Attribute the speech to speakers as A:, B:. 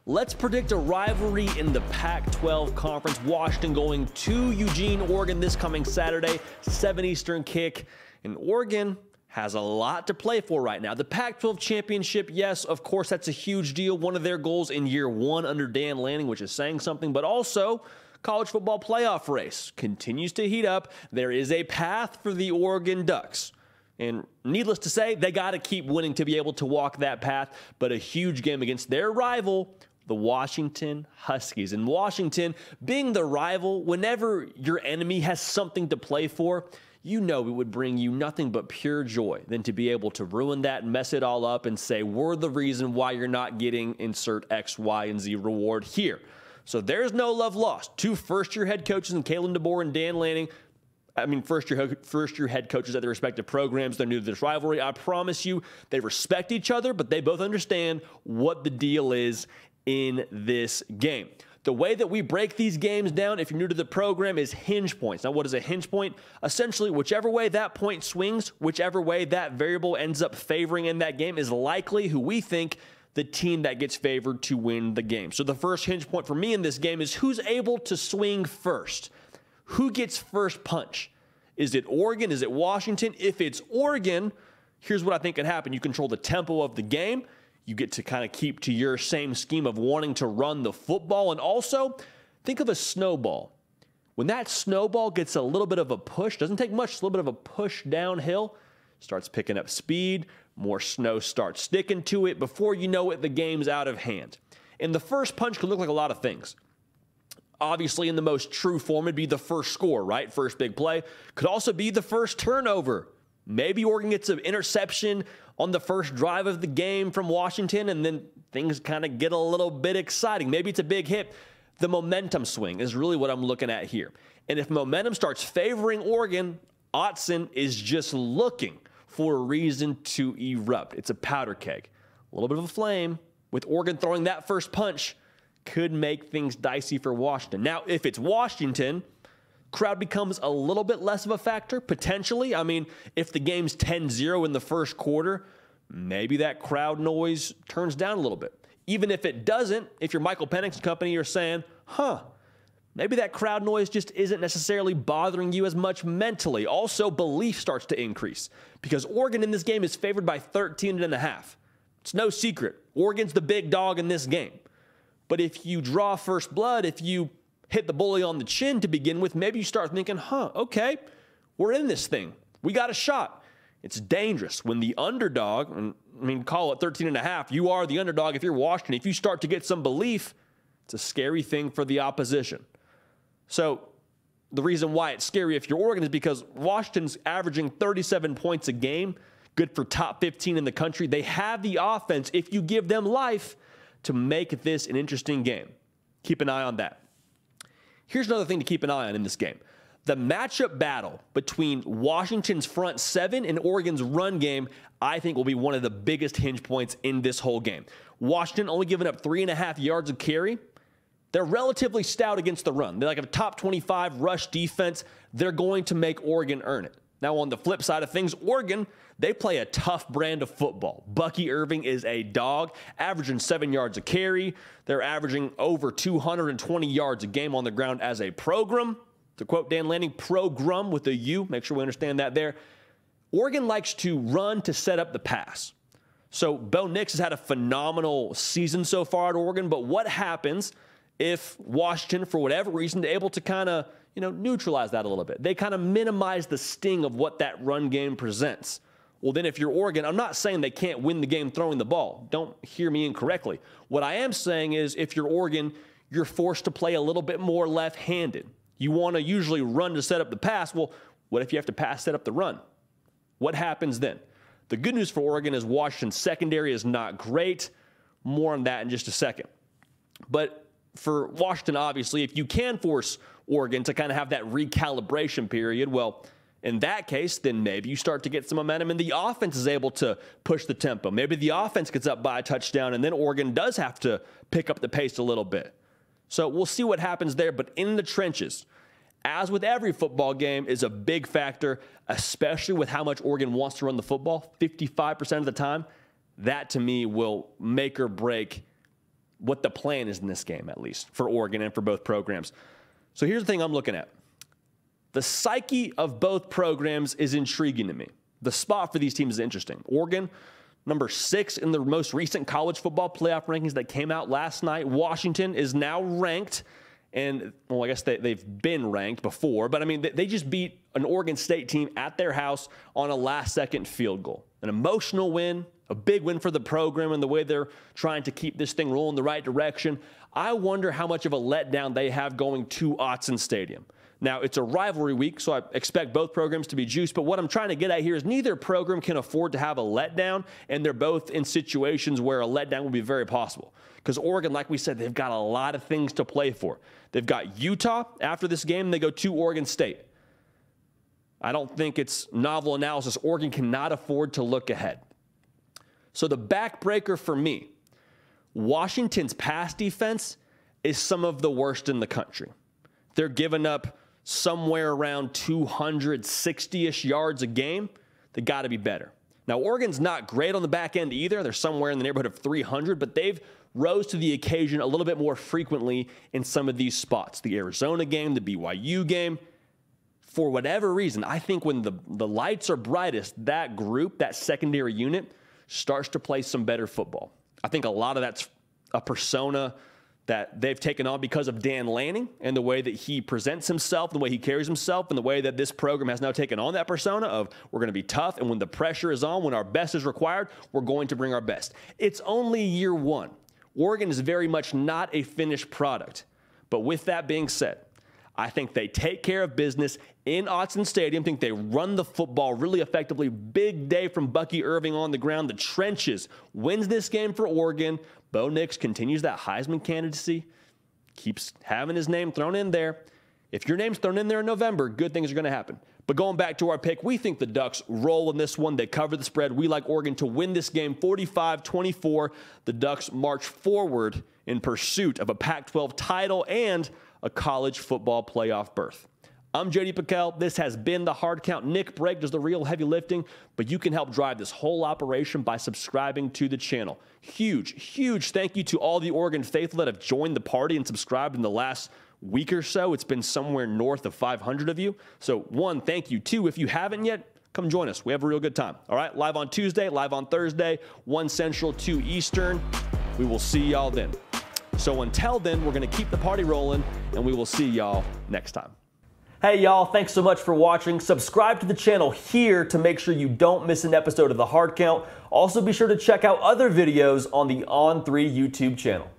A: Let's predict a rivalry in the Pac-12 Conference. Washington going to Eugene, Oregon this coming Saturday, 7 Eastern kick. And Oregon has a lot to play for right now. The Pac-12 championship, yes, of course, that's a huge deal. One of their goals in year one under Dan Lanning, which is saying something, but also college football playoff race continues to heat up. There is a path for the Oregon Ducks. And needless to say, they got to keep winning to be able to walk that path, but a huge game against their rival, the Washington Huskies. And Washington, being the rival, whenever your enemy has something to play for, you know it would bring you nothing but pure joy than to be able to ruin that and mess it all up and say, we're the reason why you're not getting insert X, Y, and Z reward here. So there's no love lost. Two first-year head coaches in Kalen DeBoer and Dan Lanning. I mean, first-year head coaches at their respective programs. They're new to this rivalry. I promise you, they respect each other, but they both understand what the deal is in this game. The way that we break these games down, if you're new to the program, is hinge points. Now, what is a hinge point? Essentially, whichever way that point swings, whichever way that variable ends up favoring in that game is likely who we think the team that gets favored to win the game. So the first hinge point for me in this game is who's able to swing first. Who gets first punch? Is it Oregon? Is it Washington? If it's Oregon, here's what I think could happen. You control the tempo of the game. You get to kind of keep to your same scheme of wanting to run the football. And also, think of a snowball. When that snowball gets a little bit of a push, doesn't take much, just a little bit of a push downhill, starts picking up speed, more snow starts sticking to it. Before you know it, the game's out of hand. And the first punch could look like a lot of things. Obviously, in the most true form, it'd be the first score, right? First big play. Could also be the first turnover. Maybe Oregon gets an interception on the first drive of the game from Washington, and then things kind of get a little bit exciting. Maybe it's a big hit. The momentum swing is really what I'm looking at here. And if momentum starts favoring Oregon, Autzen is just looking for a reason to erupt. It's a powder keg. A little bit of a flame. With Oregon throwing that first punch, could make things dicey for Washington. Now, if it's Washington, crowd becomes a little bit less of a factor, potentially. I mean, if the game's 10-0 in the first quarter, maybe that crowd noise turns down a little bit. Even if it doesn't, if you're Michael Pennix and company, you're saying, maybe that crowd noise just isn't necessarily bothering you as much mentally. Also, belief starts to increase because Oregon in this game is favored by 13.5. It's no secret. Oregon's the big dog in this game. But if you draw first blood, if you hit the bully on the chin to begin with, maybe you start thinking, okay, we're in this thing. We got a shot. It's dangerous when the underdog, call it 13.5, you are the underdog if you're Washington. If you start to get some belief, it's a scary thing for the opposition. So the reason why it's scary if you're Oregon is because Washington's averaging 37 points a game, good for top 15 in the country. They have the offense, if you give them life, to make this an interesting game. Keep an eye on that. Here's another thing to keep an eye on in this game. The matchup battle between Washington's front seven and Oregon's run game, I think, will be one of the biggest hinge points in this whole game. Washington only giving up 3.5 yards of carry. They're relatively stout against the run. They're like a top 25 rush defense. They're going to make Oregon earn it. Now, on the flip side of things, Oregon, they play a tough brand of football. Bucky Irving is a dog, averaging 7 yards a carry. They're averaging over 220 yards a game on the ground as a program. To quote Dan Lanning, program with a U. Make sure we understand that there. Oregon likes to run to set up the pass. So Bo Nix has had a phenomenal season so far at Oregon, but what happens if Washington, for whatever reason, is able to kind of neutralize that a little bit? They kind of minimize the sting of what that run game presents. Well, then if you're Oregon, I'm not saying they can't win the game throwing the ball. Don't hear me incorrectly. What I am saying is if you're Oregon, you're forced to play a little bit more left-handed. You want to usually run to set up the pass. Well, what if you have to pass set up the run? What happens then? The good news for Oregon is Washington's secondary is not great. More on that in just a second. But for Washington, obviously, if you can force Oregon to kind of have that recalibration period, well, in that case, then maybe you start to get some momentum and the offense is able to push the tempo. Maybe the offense gets up by a touchdown and then Oregon does have to pick up the pace a little bit. So we'll see what happens there. But in the trenches, as with every football game, is a big factor, especially with how much Oregon wants to run the football, 55% of the time. That, to me, will make or break what the plan is in this game, at least for Oregon and for both programs. So here's the thing I'm looking at. The psyche of both programs is intriguing to me. The spot for these teams is interesting. Oregon, number 6 in the most recent college football playoff rankings that came out last night. Washington is now ranked. And, well, I guess they've been ranked before. But, I mean, they just beat an Oregon State team at their house on a last-second field goal. An emotional win, a big win for the program and the way they're trying to keep this thing rolling the right direction. I wonder how much of a letdown they have going to Autzen Stadium. Now, it's a rivalry week, so I expect both programs to be juiced. But what I'm trying to get at here is neither program can afford to have a letdown, and they're both in situations where a letdown will be very possible. Because Oregon, like we said, they've got a lot of things to play for. They've got Utah. After this game, they go to Oregon State. I don't think it's novel analysis. Oregon cannot afford to look ahead. So the backbreaker for me, Washington's pass defense is some of the worst in the country. They're giving up somewhere around 260-ish yards a game. They got to be better. Now, Oregon's not great on the back end either. They're somewhere in the neighborhood of 300, but they've rose to the occasion a little bit more frequently in some of these spots. The Arizona game, the BYU game. For whatever reason, I think when the lights are brightest, that group, that secondary unit, starts to play some better football. I think a lot of that's a persona that they've taken on because of Dan Lanning and the way that he presents himself, the way he carries himself, and the way that this program has now taken on that persona of we're going to be tough, and when the pressure is on, when our best is required, we're going to bring our best. It's only year one. Oregon is very much not a finished product. But with that being said, I think they take care of business in Autzen Stadium. I think they run the football really effectively. Big day from Bucky Irving on the ground. The trenches wins this game for Oregon. Bo Nix continues that Heisman candidacy, keeps having his name thrown in there. If your name's thrown in there in November, good things are going to happen. But going back to our pick, we think the Ducks roll in this one. They cover the spread. We like Oregon to win this game 45-24. The Ducks march forward in pursuit of a Pac-12 title and a college football playoff berth. I'm JD Piquel. This has been The Hard Count. Nick Brake does the real heavy lifting, but you can help drive this whole operation by subscribing to the channel. Huge, huge thank you to all the Oregon faithful that have joined the party and subscribed in the last week or so. It's been somewhere north of 500 of you. So one, thank you. Two, if you haven't yet, come join us. We have a real good time. All right, live on Tuesday, live on Thursday, 1 Central, 2 Eastern. We will see y'all then. So until then, we're going to keep the party rolling, and we will see y'all next time. Hey y'all, thanks so much for watching. Subscribe to the channel here to make sure you don't miss an episode of The Hard Count. Also be sure to check out other videos on the On3 YouTube channel.